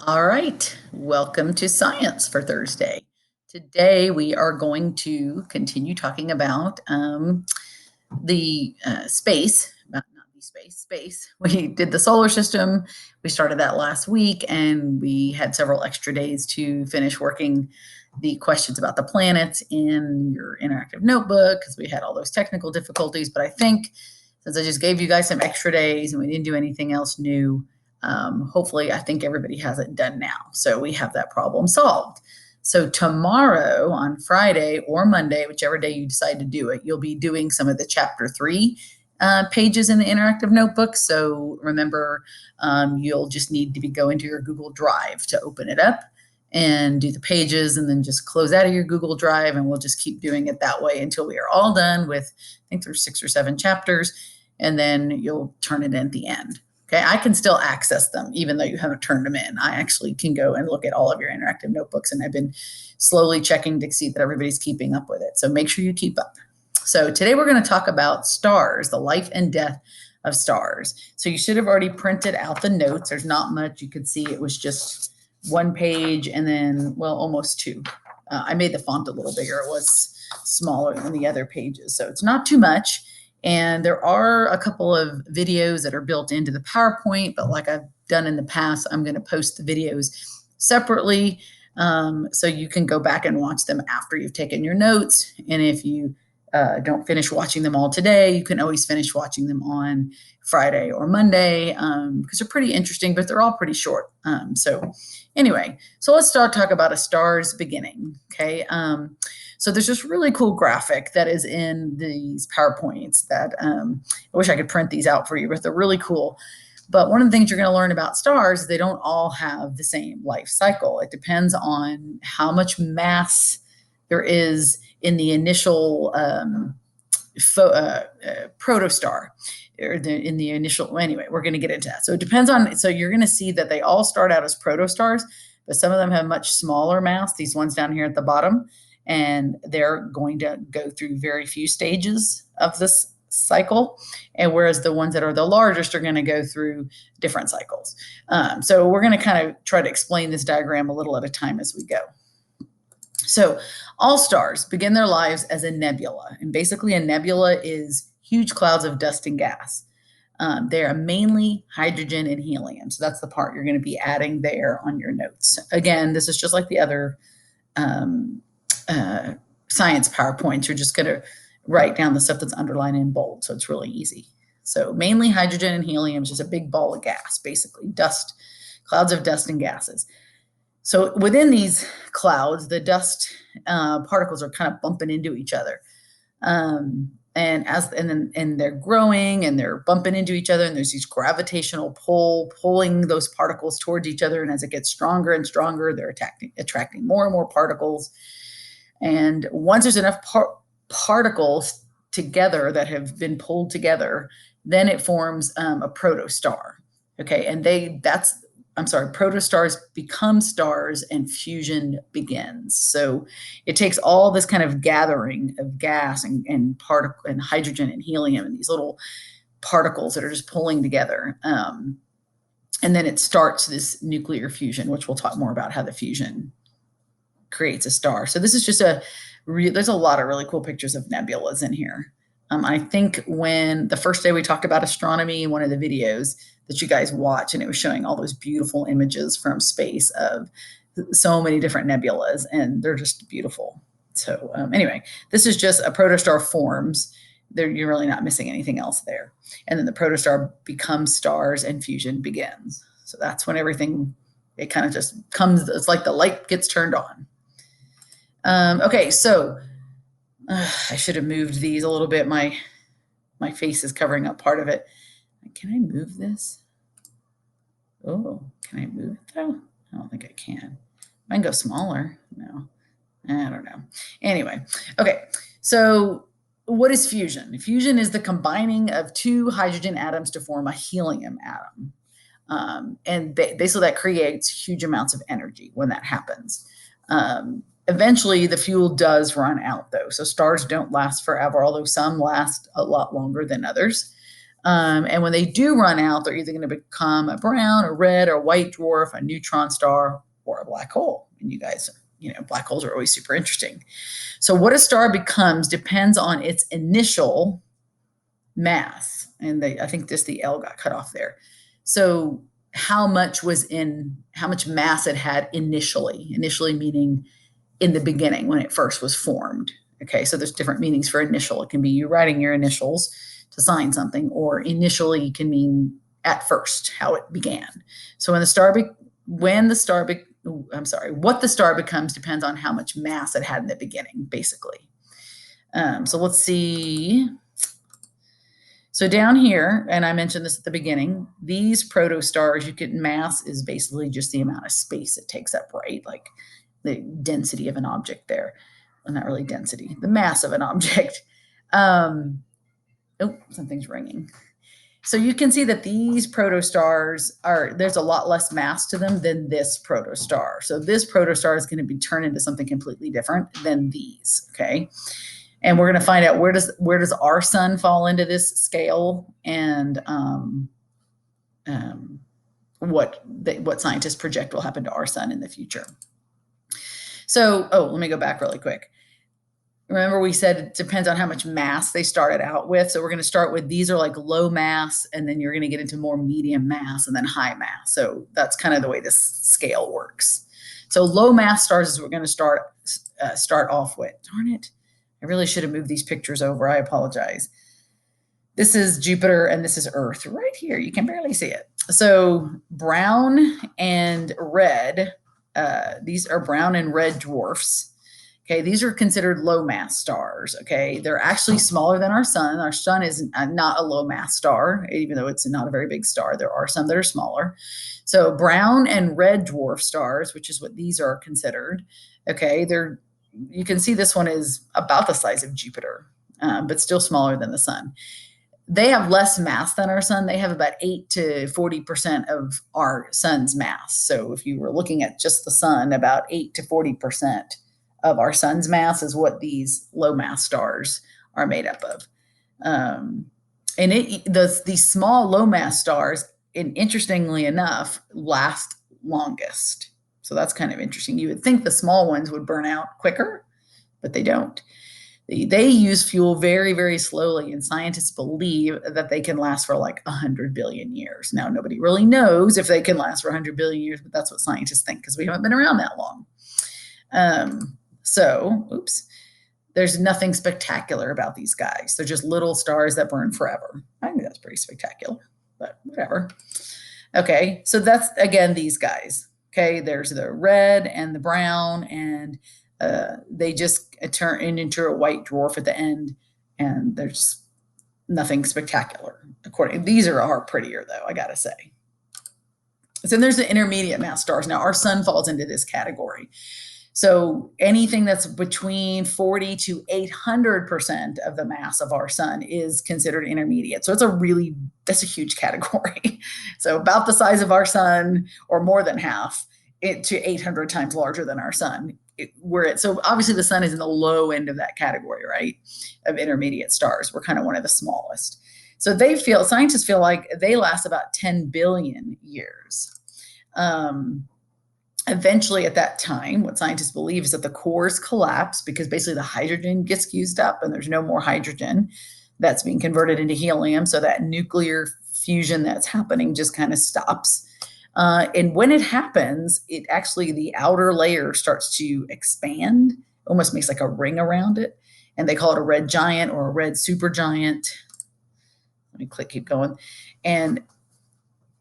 All right, welcome to Science for Thursday. Today we are going to continue talking about the space, not the space. We did the solar system. We started that last week, and we had several extra days to finish working the questions about the planets in your interactive notebook because we had all those technical difficulties. But I think since I just gave you guys some extra days and we didn't do anything else new, hopefully, I think everybody has it done now. So we have that problem solved. So tomorrow on Friday or Monday, whichever day you decide to do it, you'll be doing some of the chapter 3 pages in the interactive notebook. So remember, you'll just need to go into your Google Drive to open it up and do the pages, and then just close out of your Google Drive, and we'll just keep doing it that way until we are all done with, I think there's 6 or 7 chapters, and then you'll turn it in at the end. Okay, I can still access them even though you haven't turned them in. I actually can go and look at all of your interactive notebooks, and I've been slowly checking to see that everybody's keeping up with it. So make sure you keep up. So today we're going to talk about stars, the life and death of stars. So you should have already printed out the notes. There's not much. You could see it was just one page and then, well, almost 2. I made the font a little bigger. It was smaller than the other pages. So it's not too much. And there are a couple of videos that are built into the PowerPoint, but like I've done in the past, I'm going to post the videos separately so you can go back and watch them after you've taken your notes. And if you don't finish watching them all today, you can always finish watching them on Friday or Monday because they're pretty interesting, but they're all pretty short. So anyway, so let's talk about a star's beginning. Okay. So there's this really cool graphic that is in these PowerPoints that I wish I could print these out for you, but they're really cool. But one of the things you're going to learn about stars is they don't all have the same life cycle. It depends on how much mass there is in the initial protostar, or in the initial. Anyway, we're going to get into that. So it depends on. So you're going to see that they all start out as protostars, but some of them have much smaller mass. These ones down here at the bottom, and they're going to go through very few stages of this cycle, and whereas the ones that are the largest are going to go through different cycles. So we're going to kind of try to explain this diagram a little at a time as we go. So all stars begin their lives as a nebula, and basically a nebula is huge clouds of dust and gas. They are mainly hydrogen and helium, so that's the part you're going to be adding there on your notes. Again, this is just like the other science PowerPoints. You're just going to write down the stuff that's underlined in bold, so it's really easy. So mainly hydrogen and helium is just a big ball of gas, basically dust, clouds of dust and gases. So within these clouds, the dust particles are kind of bumping into each other, and they're growing and they're bumping into each other, and there's these gravitational pull pulling those particles towards each other. And as it gets stronger and stronger, they're attracting more and more particles. And once there's enough particles together that have been pulled together, then it forms a protostar. Okay, and protostars become stars and fusion begins. So it takes all this kind of gathering of gas and hydrogen and helium and these little particles that are just pulling together. And then it starts this nuclear fusion, which we'll talk more about how the fusion creates a star. So this is just there's a lot of really cool pictures of nebulas in here. I think when the first day we talked about astronomy, one of the videos that you guys watch, and it was showing all those beautiful images from space of so many different nebulas, and they're just beautiful. So anyway, this is just a protostar forms. You're really not missing anything else there. And then the protostar becomes stars and fusion begins. So that's when everything, it kind of just comes, it's like the light gets turned on. Okay, so I should have moved these a little bit. My face is covering up part of it. Can I move this? Oh, can I move it though? I don't think I can. I can go smaller. No, I don't know. Anyway, okay. So what is fusion? Fusion is the combining of 2 hydrogen atoms to form a helium atom. And basically that creates huge amounts of energy when that happens. Eventually, the fuel does run out, though. So stars don't last forever, although some last a lot longer than others. And when they do run out, they're either going to become a brown, a red, or white dwarf, a neutron star, or a black hole. And you guys, black holes are always super interesting. So what a star becomes depends on its initial mass. And I think just the L got cut off there. So how much mass it had initially meaning in the beginning when it first was formed. Okay, so there's different meanings for initial. It can be you writing your initials to sign something, or initially can mean at first, how it began. So what the star becomes depends on how much mass it had in the beginning, basically. So let's see. So down here, and I mentioned this at the beginning, these protostars, mass is basically just the amount of space it takes up, right? Like the density of an object there. Well, not really density, the mass of an object. Something's ringing. So you can see that these protostars there's a lot less mass to them than this protostar. So this protostar is going to be turned into something completely different than these, okay? And we're going to find out where does our sun fall into this scale, and what scientists project will happen to our sun in the future. So, let me go back really quick. Remember we said it depends on how much mass they started out with. So we're going to start with, these are like low mass, and then you're going to get into more medium mass and then high mass. So that's kind of the way this scale works. So low mass stars is what we're going to start off with. Darn it. I really should have moved these pictures over. I apologize. This is Jupiter and this is Earth right here. You can barely see it. So brown and red, these are brown and red dwarfs. Okay, these are considered low mass stars. Okay, they're actually smaller than our sun. Our sun is not a low mass star, even though it's not a very big star. There are some that are smaller. So brown and red dwarf stars, which is what these are considered. Okay, you can see this one is about the size of Jupiter, but still smaller than the sun. They have less mass than our sun. They have about 8 to 40% of our sun's mass. So if you were looking at just the sun, about 8 to 40% of our sun's mass is what these low mass stars are made up of. These small low mass stars, interestingly enough, last longest. So that's kind of interesting. You would think the small ones would burn out quicker, but they don't. They use fuel very, very slowly, and scientists believe that they can last for like 100 billion years. Now, nobody really knows if they can last for 100 billion years, but that's what scientists think because we haven't been around that long. There's nothing spectacular about these guys. They're just little stars that burn forever. I think that's pretty spectacular, but whatever. Okay, so that's, again, these guys. Okay, there's the red and the brown, and they just turn into a white dwarf at the end, and there's nothing spectacular. These are prettier, though, I gotta say. So there's the intermediate mass stars. Now, our sun falls into this category. So anything that's between 40 to 800% of the mass of our sun is considered intermediate. So that's a huge category. So about the size of our sun, or more than half, to 800 times larger than our sun. So obviously the sun is in the low end of that category, right? Of intermediate stars. We're kind of one of the smallest. So scientists feel like they last about 10 billion years. Eventually, at that time, what scientists believe is that the cores collapse because basically the hydrogen gets used up and there's no more hydrogen that's being converted into helium. So that nuclear fusion that's happening just kind of stops. And when it happens, the outer layer starts to expand, almost makes like a ring around it. And they call it a red giant or a red supergiant. Let me keep going. And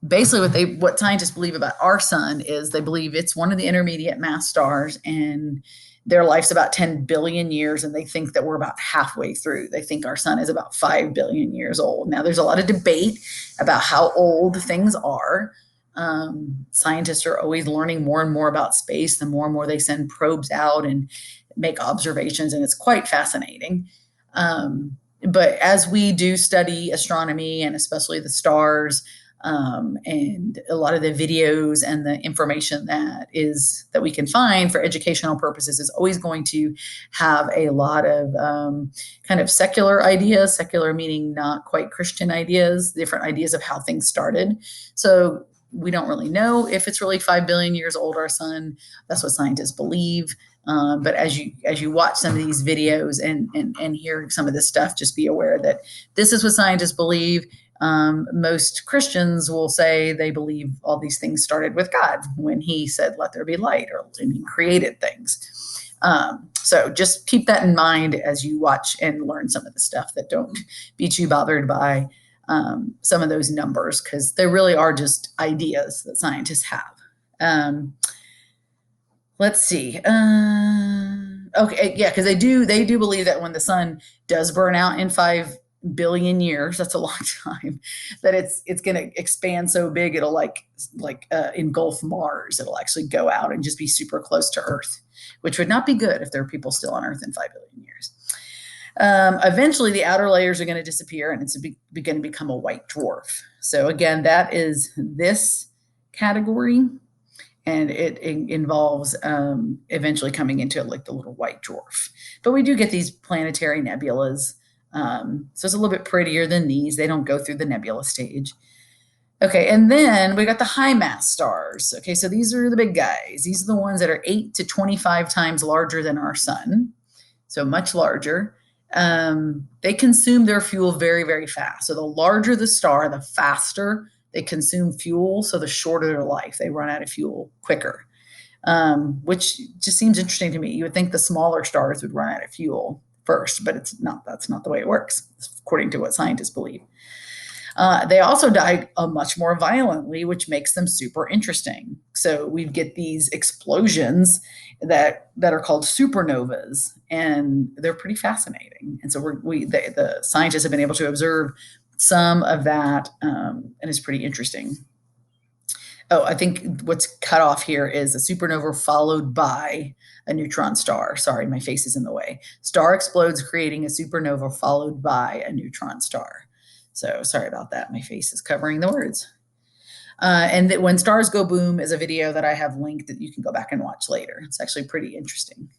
basically what scientists believe about our sun is they believe it's one of the intermediate mass stars, and their life's about 10 billion years, and they think that we're about halfway through. They think our sun is about 5 billion years old. Now, there's a lot of debate about how old things are. Scientists are always learning more and more about space. The more and more they send probes out and make observations, and it's quite fascinating. But as we do study astronomy, and especially the stars, And a lot of the videos and the information that we can find for educational purposes is always going to have a lot of kind of secular ideas, secular meaning not quite Christian ideas, different ideas of how things started. So we don't really know if it's really 5 billion years old, our sun. That's what scientists believe. But as you watch some of these videos and hear some of this stuff, just be aware that this is what scientists believe. Most Christians will say they believe all these things started with God when he said, let there be light, or when he created things. So just keep that in mind as you watch and learn some of the stuff. That don't be too bothered by some of those numbers, because they really are just ideas that scientists have. Let's see. Okay, yeah, because they do believe that when the sun does burn out in 5 billion years, that's a long time, that it's going to expand so big it'll like engulf Mars. It'll actually go out and just be super close to Earth, which would not be good if there are people still on Earth in 5 billion years. Eventually, the outer layers are going to disappear, and it's going to become a white dwarf. So again, that is this category. And it involves eventually coming into like the little white dwarf. But we do get these planetary nebulas. So it's a little bit prettier than these. They don't go through the nebula stage. Okay, and then we got the high mass stars. Okay, so these are the big guys. These are the ones that are 8 to 25 times larger than our sun, so much larger. They consume their fuel very, very fast. So the larger the star, the faster they consume fuel, so the shorter their life. They run out of fuel quicker, which just seems interesting to me. You would think the smaller stars would run out of fuel first, but it's not. That's not the way it works, according to what scientists believe. They also die much more violently, which makes them super interesting. So we get these explosions that are called supernovas, and they're pretty fascinating. And so the scientists have been able to observe some of that, and it's pretty interesting. Oh, I think what's cut off here is a supernova followed by a neutron star. Sorry, my face is in the way. Star explodes, creating a supernova followed by a neutron star. So sorry about that. My face is covering the words. And that when stars go boom is a video that I have linked that you can go back and watch later. It's actually pretty interesting.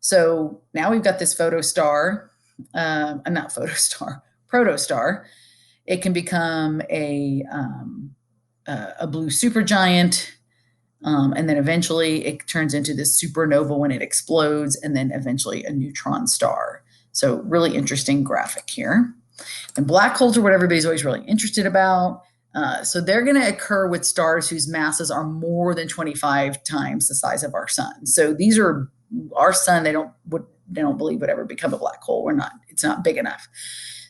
So now we've got this protostar. It can become a blue supergiant, and then eventually it turns into this supernova when it explodes, and then eventually a neutron star. So really interesting graphic here. And black holes are what everybody's always really interested about. So they're going to occur with stars whose masses are more than 25 times the size of our sun. So these are our sun. They don't believe would ever become a black hole. It's not big enough.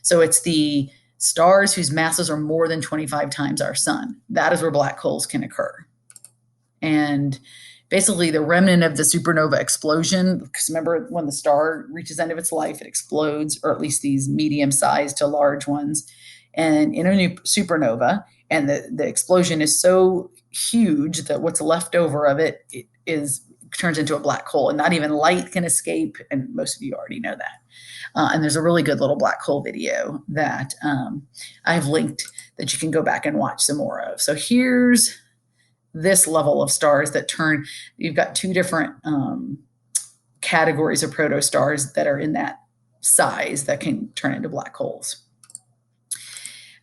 So it's the stars whose masses are more than 25 times our sun. That is where black holes can occur. And basically the remnant of the supernova explosion, because remember when the star reaches the end of its life, it explodes, or at least these medium-sized to large ones, and in a new supernova, and the explosion is so huge that what's left over of it turns into a black hole, and not even light can escape, and most of you already know that. And there's a really good little black hole video that I've linked that you can go back and watch some more of. So here's this level of stars that turn. You've got two different categories of protostars that are in that size that can turn into black holes.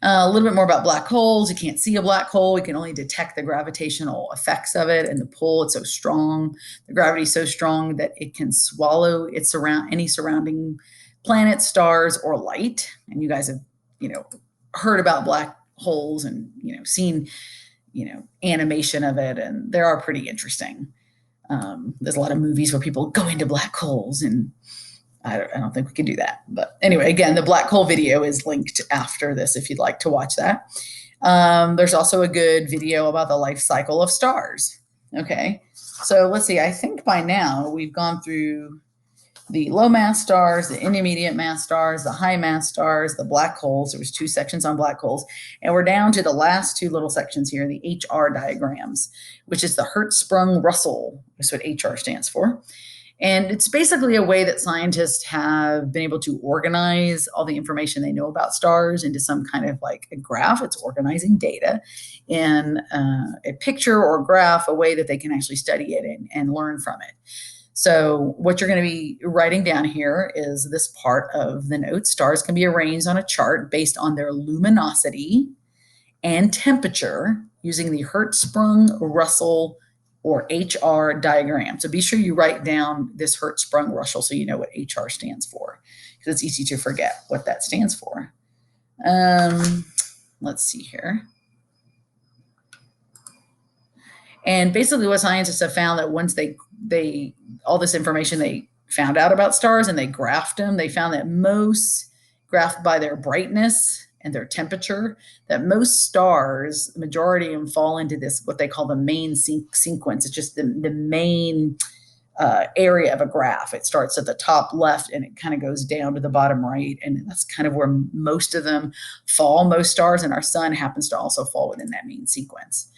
A little bit more about black holes. You can't see a black hole. You can only detect the gravitational effects of it and the pull. It's so strong. The gravity is so strong that it can swallow any surrounding planets, stars, or light. And you guys have, heard about black holes and, seen, animation of it. And they are pretty interesting. There's a lot of movies where people go into black holes, and I don't think we can do that. But anyway, again, the black hole video is linked after this if you'd like to watch that. There's also a good video about the life cycle of stars. Okay, so let's see. I think by now we've gone through the low mass stars, the intermediate mass stars, the high mass stars, the black holes. There was 2 sections on black holes. And we're down to the last 2 little sections here, the HR diagrams, which is the Hertzsprung-Russell. That's what HR stands for. And it's basically a way that scientists have been able to organize all the information they know about stars into some kind of like a graph. It's organizing data in a picture or graph, a way that they can actually study it and learn from it. So what you're going to be writing down here is this part of the notes. Stars can be arranged on a chart based on their luminosity and temperature using the Hertzsprung-Russell or HR diagram. So be sure you write down this Hertzsprung-Russell so you know what HR stands for, because it's easy to forget what that stands for. Let's see here. And basically what scientists have found that once they all this information they found out about stars and they graphed them, they found that most graphed by their brightness and their temperature, that most stars, the majority of them fall into this, what they call the main sequence. It's just the main area of a graph. It starts at the top left and it kind of goes down to the bottom right. And that's kind of where most of them fall. Most stars, and our sun happens to also fall within that main sequence.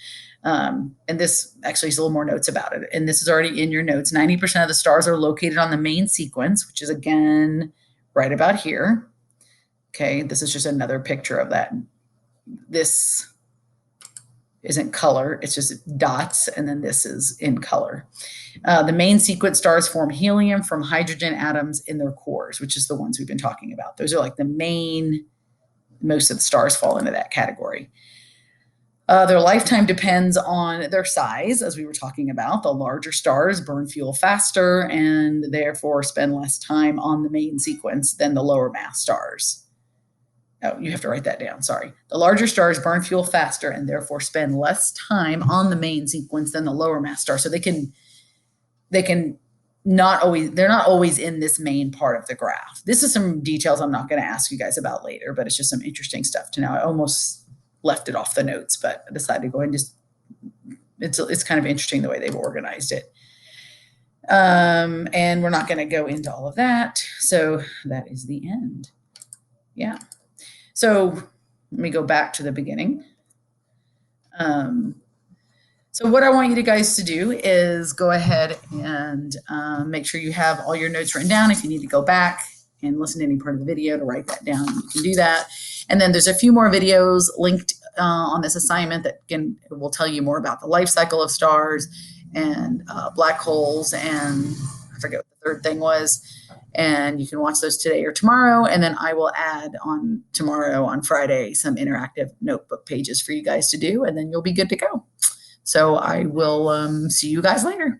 And this actually is a little more notes about it. And this is already in your notes. 90% of the stars are located on the main sequence, which is again right about here. Okay, this is just another picture of that. This isn't color, it's just dots, and then this is in color. The main sequence stars form helium from hydrogen atoms in their cores, which is the ones we've been talking about. Those are like the main, most of the stars fall into that category. Their lifetime depends on their size, as we were talking about. The larger stars burn fuel faster and therefore spend less time on the main sequence than the lower mass stars. Oh, you have to write that down. Sorry. The larger stars burn fuel faster and therefore spend less time on the main sequence than the lower mass stars. So they can not always, they're not always in this main part of the graph. This is some details I'm not going to ask you guys about later, but it's just some interesting stuff to know. I almost left it off the notes, but I decided to go and just, it's kind of interesting the way they've organized it. And we're not going to go into all of that. So that is the end. Yeah. So let me go back to the beginning. So what I want you guys to do is go ahead and make sure you have all your notes written down. If you need to go back and listen to any part of the video to write that down, you can do that. And then there's a few more videos linked on this assignment that will tell you more about the life cycle of stars and black holes, and I forget what the third thing was. And you can watch those today or tomorrow. And then I will add on tomorrow, on Friday, some interactive notebook pages for you guys to do, and then you'll be good to go. So I will see you guys later.